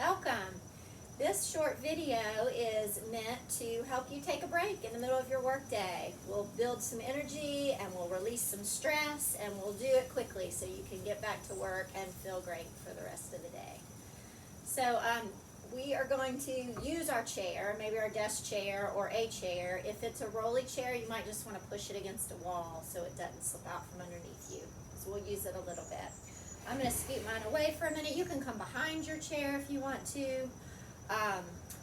welcome. This short video is meant to help you take a break in the middle of your workday. We'll build some energy and we'll release some stress and we'll do it quickly so you can get back to work and feel great for the rest of the day. So we are going to use our chair, maybe our desk chair or a chair. If it's a rolly chair, you might just want to push it against a wall so it doesn't slip out from underneath you. So we'll use it a little bit. I'm going to scoot mine away for a minute. You can come behind your chair if you want to.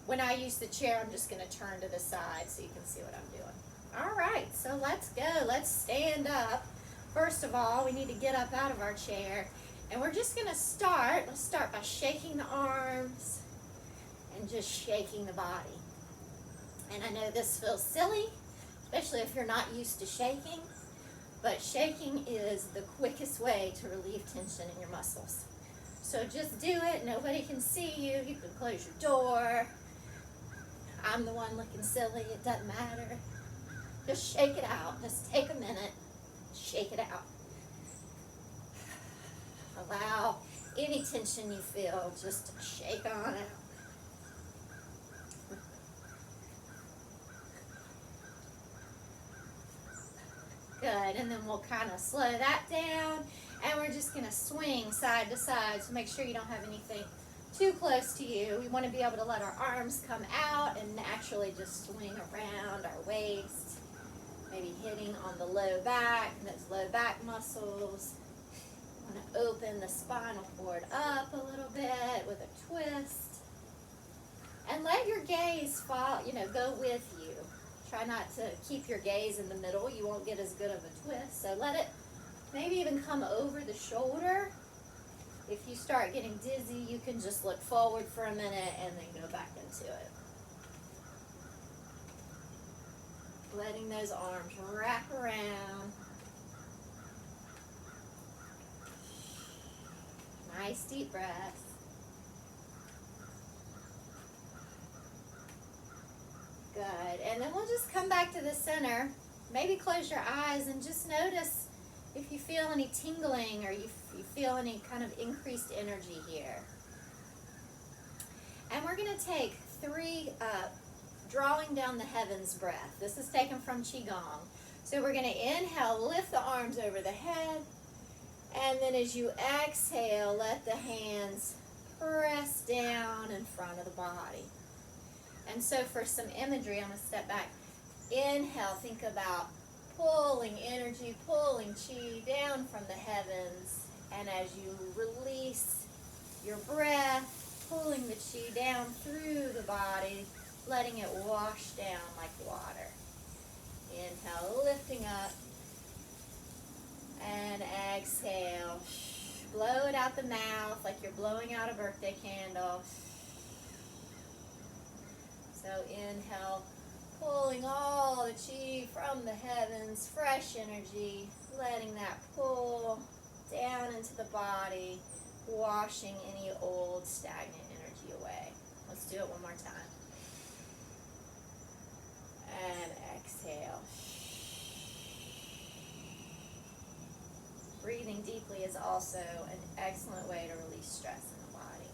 When I use the chair, I'm just going to turn to the side so you can see what I'm doing. All right, so let's go. Let's stand up. First of all, we need to get up out of our chair. And we're just going to start. Let's start by shaking the arms and just shaking the body. And I know this feels silly, especially if you're not used to shaking. But shaking is the quickest way to relieve tension in your muscles. So just do it. Nobody can see you. You can close your door. I'm the one looking silly. It doesn't matter. Just shake it out. Just take a minute. Shake it out. Allow any tension you feel just to shake on out. Good, and then we'll kind of slow that down, and we're just going to swing side to side, so make sure you don't have anything too close to you. We want to be able to let our arms come out and naturally just swing around our waist, maybe hitting on the low back, and those low back muscles. Want to open the spinal cord up a little bit with a twist, and let your gaze fall, go with you. Try not to keep your gaze in the middle. You won't get as good of a twist. So let it maybe even come over the shoulder. If you start getting dizzy, you can just look forward for a minute and then go back into it. Letting those arms wrap around. Nice deep breath. Good, and then we'll just come back to the center. Maybe close your eyes and just notice if you feel any tingling or you feel any kind of increased energy here. And we're going to take 3 drawing down the heavens breath. This is taken from Qigong. So we're going to inhale, lift the arms over the head, and then as you exhale, let the hands press down in front of the body. And so for some imagery, I'm going to step back. Inhale, think about pulling energy, pulling chi down from the heavens. And as you release your breath, pulling the chi down through the body, letting it wash down like water. Inhale, lifting up. And exhale. Blow it out the mouth like you're blowing out a birthday candle. So inhale, pulling all the chi from the heavens, fresh energy, letting that pull down into the body, washing any old stagnant energy away. Let's do it one more time. And exhale. Breathing deeply is also an excellent way to release stress in the body.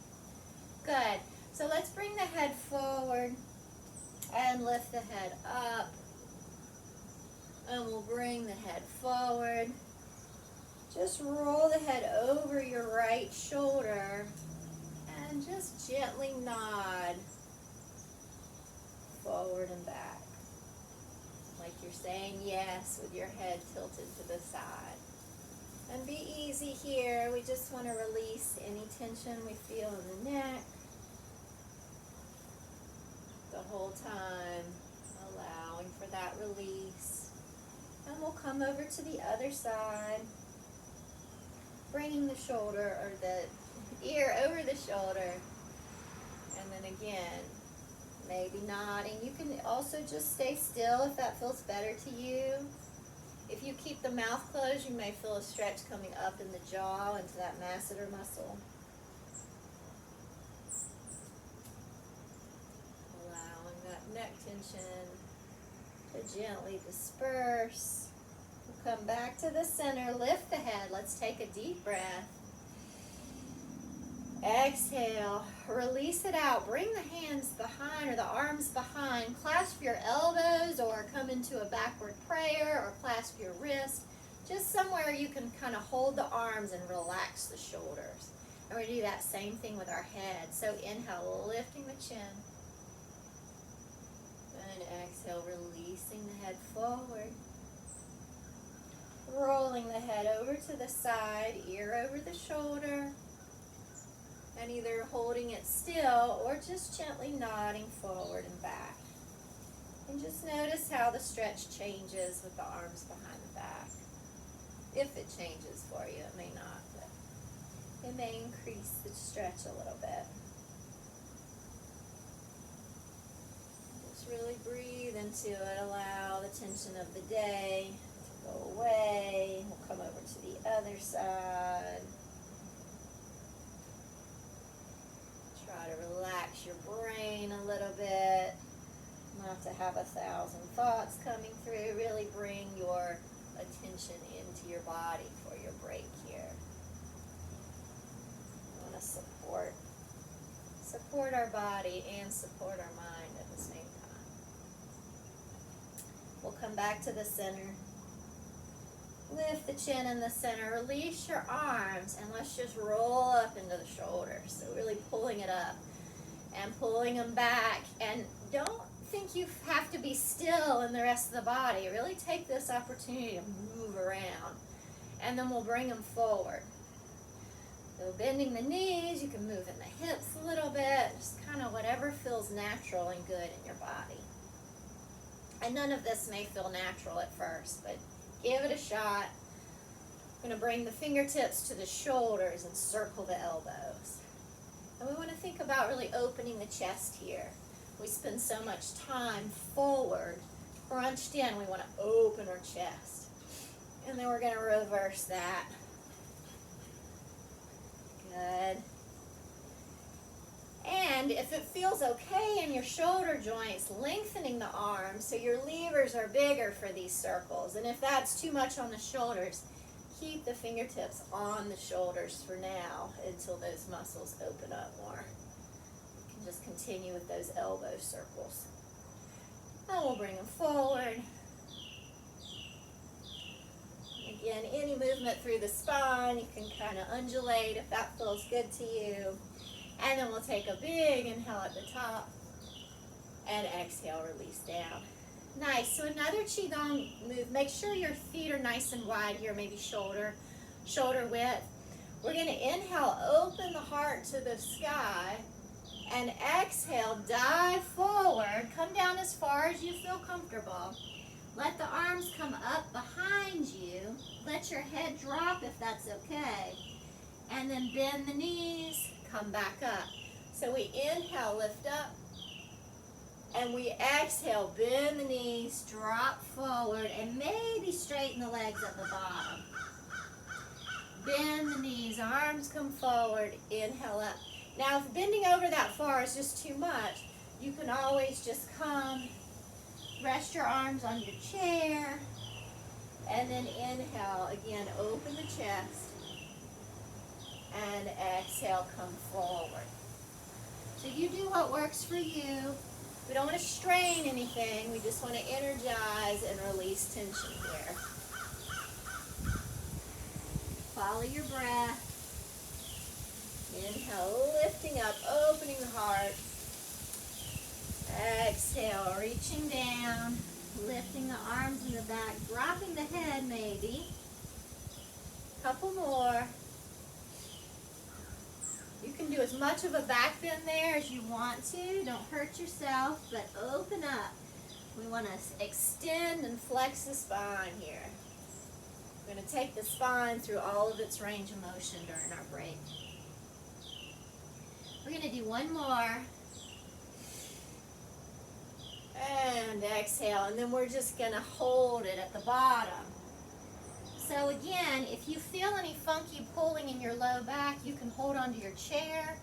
Good. So let's bring the head forward. And lift the head up, and we'll bring the head forward. Just roll the head over your right shoulder, and just gently nod forward and back, like you're saying yes with your head tilted to the side. And be easy here. We just want to release any tension we feel in the neck. The whole time, allowing for that release. And we'll come over to the other side, bringing the shoulder or the ear over the shoulder. And then again, maybe nodding. You can also just stay still if that feels better to you. If you keep the mouth closed, you may feel a stretch coming up in the jaw into that masseter muscle. Neck tension to gently disperse. We'll come back to the center, lift the head. Let's take a deep breath. Exhale, release it out. Bring the hands behind or the arms behind. Clasp your elbows or come into a backward prayer or clasp your wrist. Just somewhere you can kind of hold the arms and relax the shoulders. And we do that same thing with our head. So inhale, lifting the chin. And exhale, releasing the head forward. Rolling the head over to the side, ear over the shoulder. And either holding it still or just gently nodding forward and back. And just notice how the stretch changes with the arms behind the back. If it changes for you, it may not, but it may increase the stretch a little bit. Just really breathe into it. Allow the tension of the day to go away. We'll come over to the other side. Try to relax your brain a little bit, not to have 1,000 thoughts coming through. Really bring your attention into your body for your break here. We want to support our body and support our mind at the same time. We'll come back to the center. Lift the chin in the center, release your arms, and let's just roll up into the shoulders. So really pulling it up and pulling them back. And don't think you have to be still in the rest of the body. Really take this opportunity to move around. And then we'll bring them forward. So bending the knees, you can move in the hips a little bit, just kind of whatever feels natural and good in your body. And none of this may feel natural at first, but give it a shot. I'm going to bring the fingertips to the shoulders and circle the elbows. And we want to think about really opening the chest here. We spend so much time forward, crunched in. We want to open our chest. And then we're going to reverse that. Good. And if it feels okay in your shoulder joints, lengthening the arms so your levers are bigger for these circles. And if that's too much on the shoulders, keep the fingertips on the shoulders for now until those muscles open up more. You can just continue with those elbow circles. And we'll bring them forward. Again, any movement through the spine, you can kind of undulate if that feels good to you. And then we'll take a big inhale at the top and exhale, release down. Nice. So another Qigong move. Make sure your feet are nice and wide here, maybe shoulder width. We're going to inhale, open the heart to the sky, and exhale, dive forward. Come down as far as you feel comfortable. Let the arms come up behind you. Let your head drop if that's okay. And then bend the knees. Come back up. So we inhale, lift up, and we exhale, bend the knees, drop forward, and maybe straighten the legs at the bottom. Bend the knees, arms come forward, inhale up. Now if bending over that far is just too much, you can always just come, rest your arms on your chair, and then inhale, again, open the chest. And exhale, come forward. So you do what works for you. We don't want to strain anything. We just want to energize and release tension here. Follow your breath. Inhale, lifting up, opening the heart. Exhale, reaching down, lifting the arms in the back, dropping the head maybe. Couple more. You can do as much of a back bend there as you want to. Don't hurt yourself, but open up. We want to extend and flex the spine here. We're going to take the spine through all of its range of motion during our break. We're going to do one more. And exhale, and then we're just going to hold it at the bottom. So again, if you feel any funky pulling in your low back, you can hold onto your chair.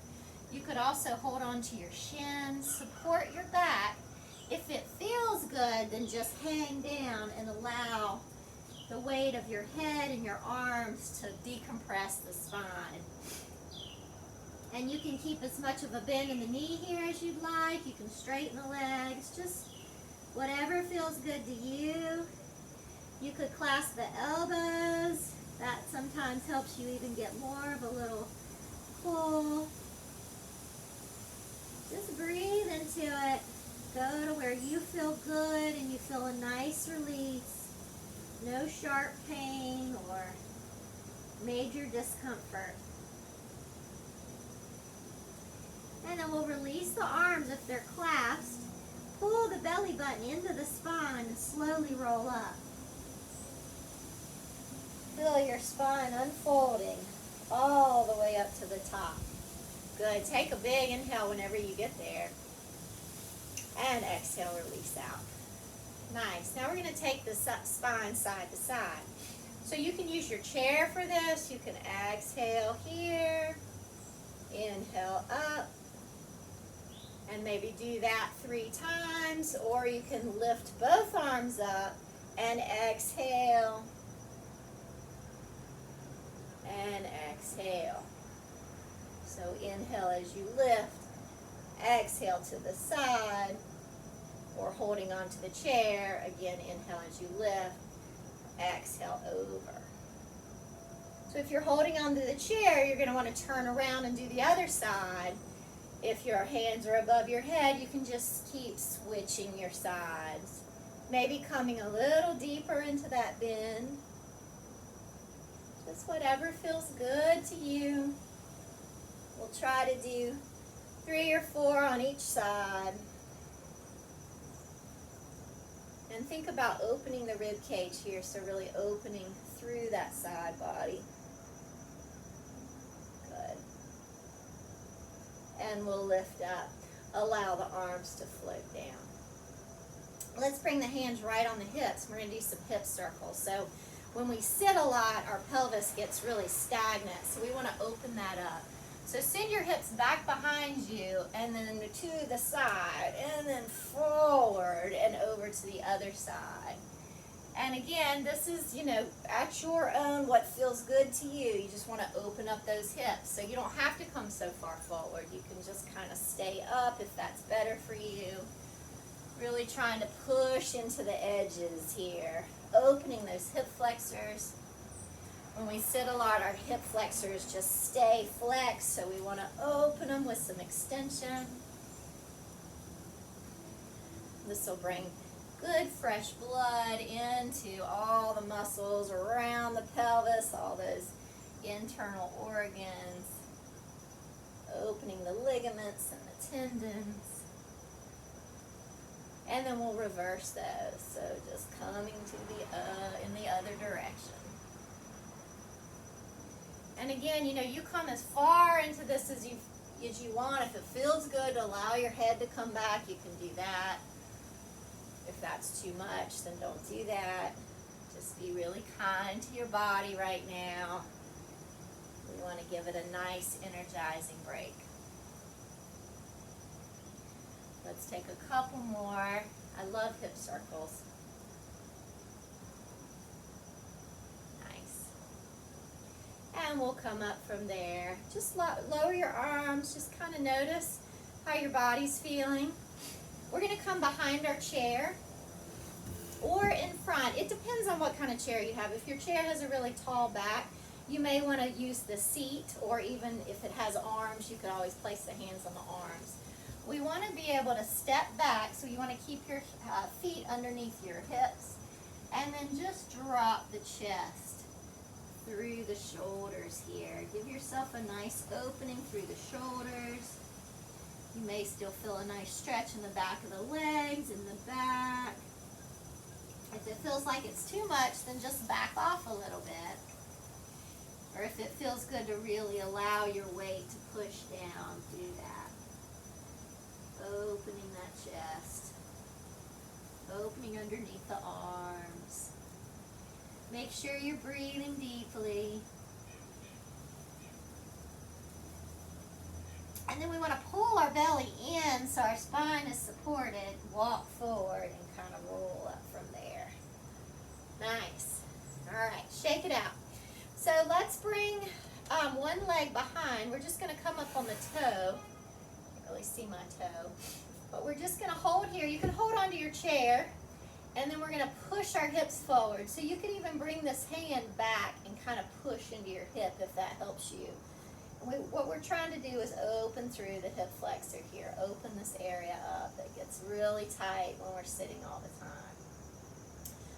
You could also hold onto your shins, support your back. If it feels good, then just hang down and allow the weight of your head and your arms to decompress the spine. And you can keep as much of a bend in the knee here as you'd like. You can straighten the legs, just whatever feels good to you. You could clasp the elbows. That sometimes helps you even get more of a little pull. Just breathe into it. Go to where you feel good and you feel a nice release. No sharp pain or major discomfort. And then we'll release the arms if they're clasped. Pull the belly button into the spine and slowly roll up. Feel your spine unfolding all the way up to the top. Good. Take a big inhale whenever you get there. And exhale, release out. Nice. Now we're going to take the spine side to side. So you can use your chair for this. You can exhale here. Inhale up. And maybe do that 3 times. Or you can lift both arms up and exhale. And exhale. So inhale as you lift. Exhale to the side. Or holding onto the chair. Again, inhale as you lift. Exhale over. So if you're holding onto the chair, you're going to want to turn around and do the other side. If your hands are above your head, you can just keep switching your sides. Maybe coming a little deeper into that bend. Just whatever feels good to you. We'll try to do 3 or 4 on each side. And think about opening the rib cage here, so really opening through that side body. Good. And we'll lift up. Allow the arms to float down. Let's bring the hands right on the hips. We're going to do some hip circles. So when we sit a lot, our pelvis gets really stagnant, so we want to open that up. So send your hips back behind you, and then to the side, and then forward and over to the other side. And again, this is, at your own, what feels good to you. You just want to open up those hips. So you don't have to come so far forward. You can just kind of stay up if that's better for you. Really trying to push into the edges here. Opening those hip flexors. When we sit a lot, our hip flexors just stay flexed, so we want to open them with some extension. This will bring good fresh blood into all the muscles around the pelvis, all those internal organs, opening the ligaments and the tendons. And then we'll reverse those, so just coming to in the other direction. And again, you come as far into this as you want. If it feels good, allow your head to come back, you can do that. If that's too much, then don't do that. Just be really kind to your body right now. We want to give it a nice, energizing break. Let's take a couple more. I love hip circles. And we'll come up from there. Just lower your arms. Just kind of notice how your body's feeling. We're going to come behind our chair or in front. It depends on what kind of chair you have. If your chair has a really tall back, you may want to use the seat, or even if it has arms, you could always place the hands on the arms. We want to be able to step back, so you want to keep your feet underneath your hips, and then just drop the chest through the shoulders here. Give yourself a nice opening through the shoulders. You may still feel a nice stretch in the back of the legs, in the back. If it feels like it's too much, then just back off a little bit. Or if it feels good to really allow your weight to push down, do that. Opening that chest. Opening underneath the arms. Make sure you're breathing deeply. And then we want to pull our belly in so our spine is supported. Walk forward and kind of roll up from there. Nice. All right, shake it out. So let's bring one leg behind. We're just going to come up on the toe. Can't really see my toe. But we're just going to hold here. You can hold onto your chair. And then we're going to push our hips forward. So you can even bring this hand back and kind of push into your hip if that helps you. What we're trying to do is open through the hip flexor here. Open this area up that gets really tight when we're sitting all the time.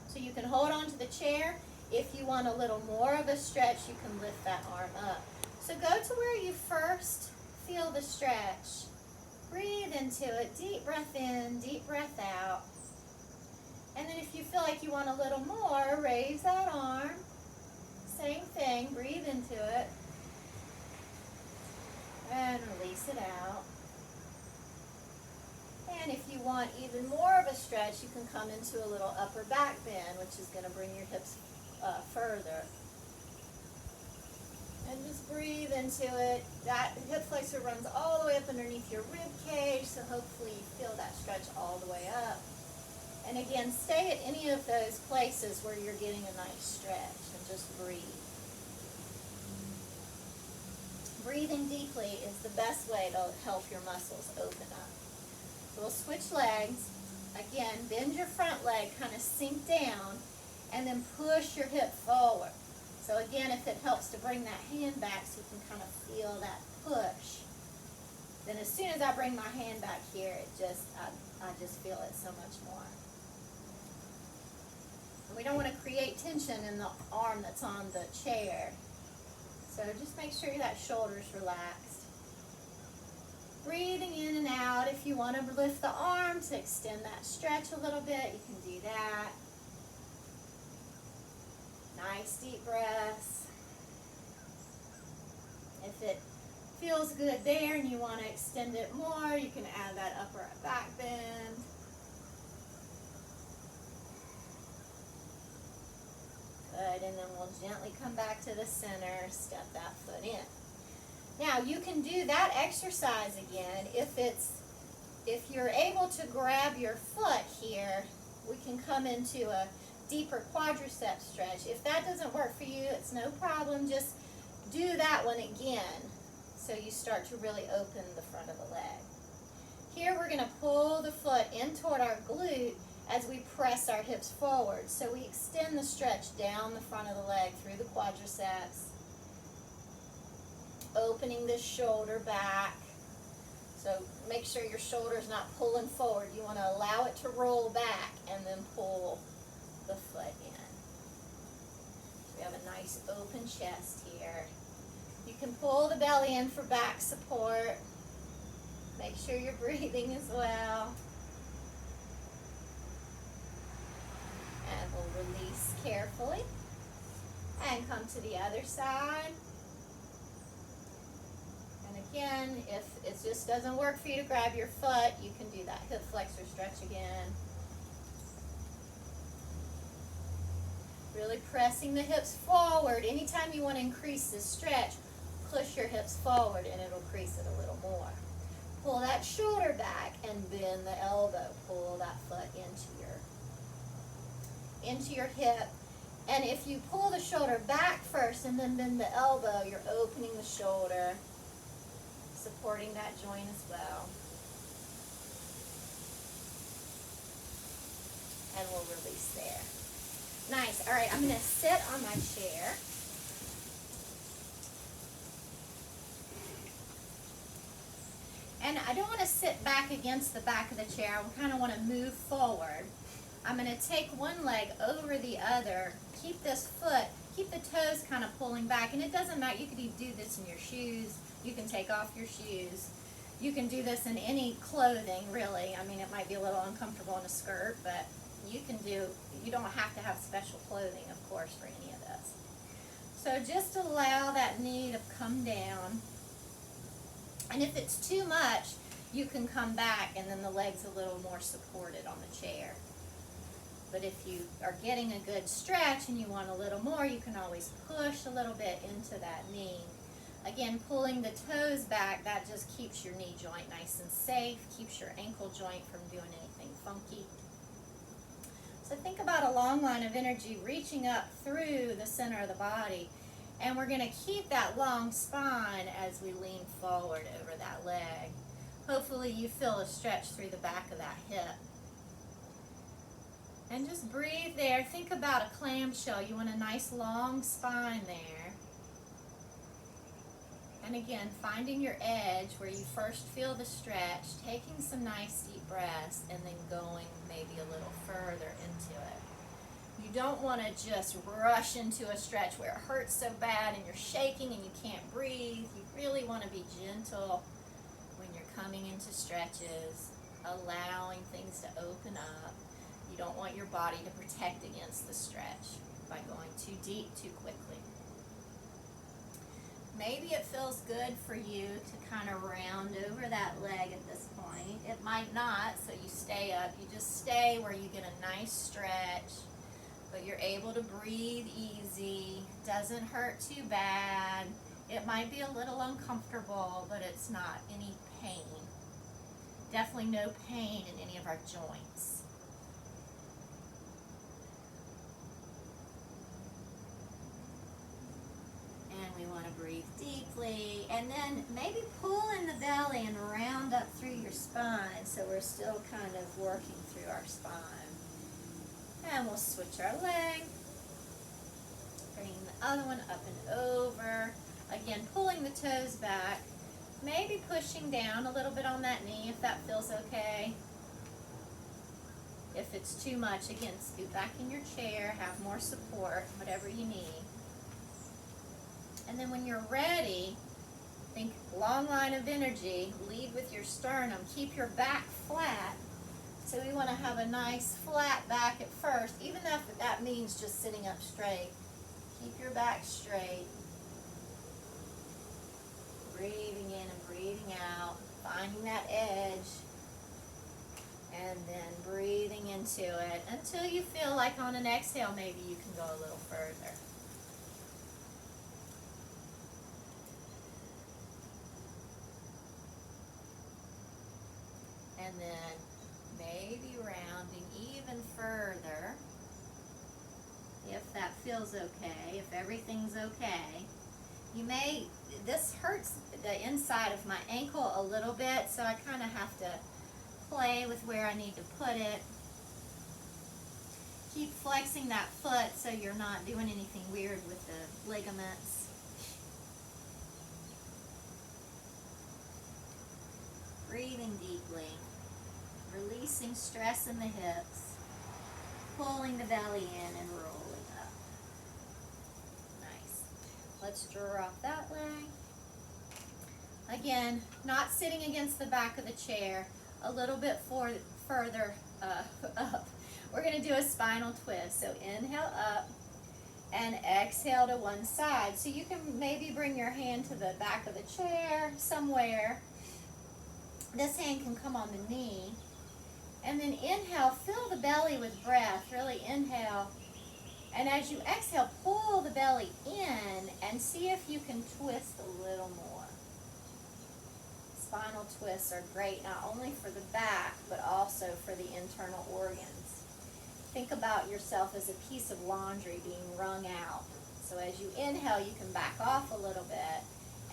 So you can hold on to the chair. If you want a little more of a stretch, you can lift that arm up. So go to where you first feel the stretch. Breathe into it. Deep breath in, deep breath out. And then if you feel like you want a little more, raise that arm. Same thing, breathe into it. And release it out. And if you want even more of a stretch, you can come into a little upper back bend, which is going to bring your hips further. And just breathe into it. That hip flexor runs all the way up underneath your rib cage, so hopefully you feel that stretch all the way up. And again, stay at any of those places where you're getting a nice stretch and just breathe. Breathing deeply is the best way to help your muscles open up. So we'll switch legs. Again, bend your front leg, kind of sink down, and then push your hip forward. So again, if it helps to bring that hand back so you can kind of feel that push, then as soon as I bring my hand back here, I just feel it so much more. And we don't want to create tension in the arm that's on the chair. So just make sure that shoulder's relaxed. Breathing in and out. If you want to lift the arms to extend that stretch a little bit, you can do that. Nice deep breaths. If it feels good there and you want to extend it more, you can add that upper back bend. Good, and then we'll gently come back to the center, step that foot in. Now you can do that exercise again if you're able to grab your foot here, we can come into a deeper quadricep stretch. If that doesn't work for you, it's no problem. Just do that one again so you start to really open the front of the leg. Here we're going to pull the foot in toward our glute as we press our hips forward. So we extend the stretch down the front of the leg through the quadriceps, opening the shoulder back. So make sure your shoulder's not pulling forward. You want to allow it to roll back and then pull the foot in. So we have a nice open chest here. You can pull the belly in for back support. Make sure you're breathing as well. And we'll release carefully. And come to the other side. And again, if it just doesn't work for you to grab your foot, you can do that hip flexor stretch again. Really pressing the hips forward. Anytime you want to increase this stretch, push your hips forward and it'll increase it a little more. Pull that shoulder back and bend the elbow. Pull that foot into your hip. And if you pull the shoulder back first and then bend the elbow, you're opening the shoulder, supporting that joint as well. And we'll release there. Nice. All right, I'm going to sit on my chair. And I don't want to sit back against the back of the chair. I kind of want to move forward. I'm going to take one leg over the other. Keep this foot, keep the toes kind of pulling back. And it doesn't matter. You could even do this in your shoes. You can take off your shoes. You can do this in any clothing, really. I mean, it might be a little uncomfortable in a skirt, but you don't have to have special clothing, of course, for any of this. So just allow that knee to come down. And if it's too much, you can come back and then the leg's a little more supported on the chair. But if you are getting a good stretch and you want a little more, you can always push a little bit into that knee. Again, pulling the toes back, that just keeps your knee joint nice and safe, keeps your ankle joint from doing anything funky. So think about a long line of energy reaching up through the center of the body And we're going to keep that long spine as we lean forward over that leg. Hopefully you feel a stretch through the back of that hip. And just breathe there. Think about a clamshell. You want a nice long spine there. And again, finding your edge where you first feel the stretch, taking some nice deep breaths, and then going maybe a little further into it. You don't want to just rush into a stretch where it hurts so bad and you're shaking and you can't breathe. You really want to be gentle when you're coming into stretches, allowing things to open up. You don't want your body to protect against the stretch by going too deep too quickly. Maybe it feels good for you to kind of round over that leg at this point. It might not, so you stay up. You just stay where you get a nice stretch, but you're able to breathe easy. Doesn't hurt too bad. It might be a little uncomfortable, but it's not any pain. Definitely no pain in any of our joints. We want to breathe deeply, and then maybe pull in the belly and round up through your spine, so we're still kind of working through our spine. And we'll switch our leg, bringing the other one up and over. Again, pulling the toes back, maybe pushing down a little bit on that knee if that feels okay. If it's too much, again, scoot back in your chair, have more support, whatever you need. And then when you're ready, think long line of energy, lead with your sternum, keep your back flat. So we want to have a nice flat back at first, even if that means just sitting up straight. Keep your back straight. Breathing in and breathing out, finding that edge, and then breathing into it until you feel like on an exhale maybe you can go a little further. And then maybe rounding even further, if that feels okay, if everything's okay. This hurts the inside of my ankle a little bit, so I kind of have to play with where I need to put it. Keep flexing that foot so you're not doing anything weird with the ligaments. Breathing deeply. Releasing stress in the hips, pulling the belly in and rolling up. Nice. Let's drop that leg. Again, not sitting against the back of the chair, a little bit further up. We're going to do a spinal twist. So inhale up and exhale to one side. So you can maybe bring your hand to the back of the chair somewhere. This hand can come on the knee. And then inhale, fill the belly with breath. Really inhale. And as you exhale, pull the belly in and see if you can twist a little more. Spinal twists are great not only for the back, but also for the internal organs. Think about yourself as a piece of laundry being wrung out. So as you inhale, you can back off a little bit.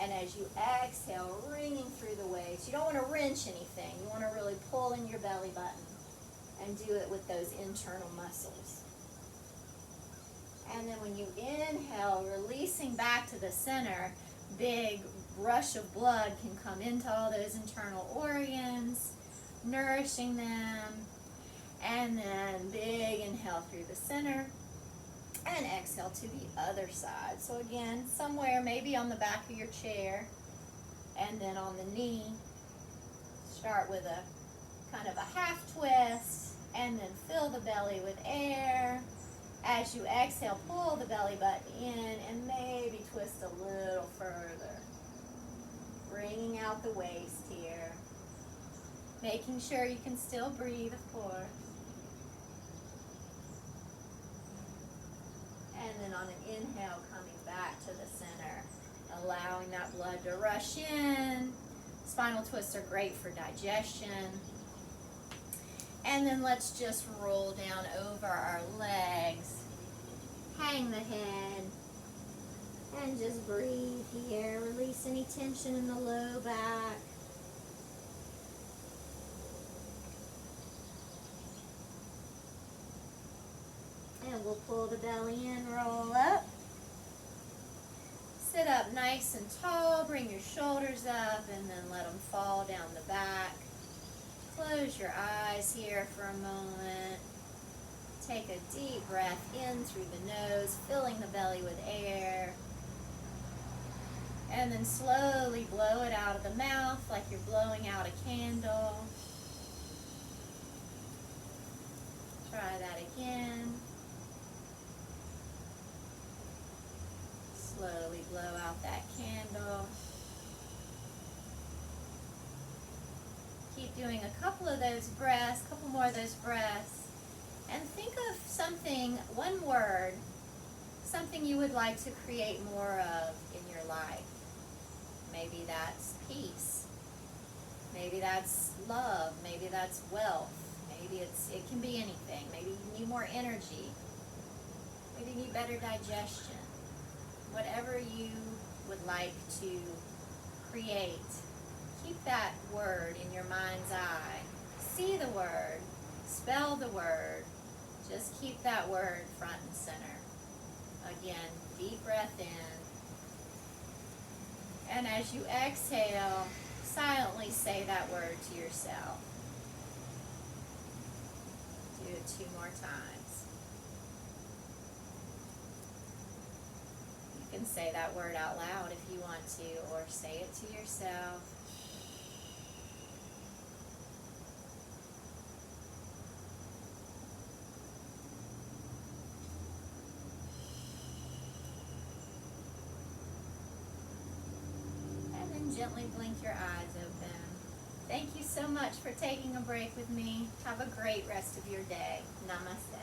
And as you exhale, wringing through the waist. You don't want to wrench anything. You want to really pull in your belly button and do it with those internal muscles. And then when you inhale, releasing back to the center, big rush of blood can come into all those internal organs, nourishing them. And then big inhale through the center. And exhale to the other side. So again, somewhere maybe on the back of your chair and then on the knee. Start with a kind of a half twist and then fill the belly with air. As you exhale, pull the belly button in and maybe twist a little further. Bringing out the waist here. Making sure you can still breathe, of course. And then on an inhale, coming back to the center, allowing that blood to rush in. Spinal twists are great for digestion. And then let's just roll down over our legs. Hang the head. And just breathe here. Release any tension in the low back. And we'll pull the belly in, roll up. Sit up nice and tall, bring your shoulders up, and then let them fall down the back. Close your eyes here for a moment. Take a deep breath in through the nose, filling the belly with air. And then slowly blow it out of the mouth like you're blowing out a candle. Try that again. Slowly blow out that candle. Keep doing a couple of those breaths, a couple more of those breaths. And think of something, one word, something you would like to create more of in your life. Maybe that's peace. Maybe that's love. Maybe that's wealth. Maybe it can be anything. Maybe you need more energy. Maybe you need better digestion. Whatever you would like to create, keep that word in your mind's eye. See the word, spell the word, just keep that word front and center. Again, deep breath in. And as you exhale, silently say that word to yourself. Do it 2 more times. You can say that word out loud if you want to, or say it to yourself. And then gently blink your eyes open. Thank you so much for taking a break with me. Have a great rest of your day. Namaste.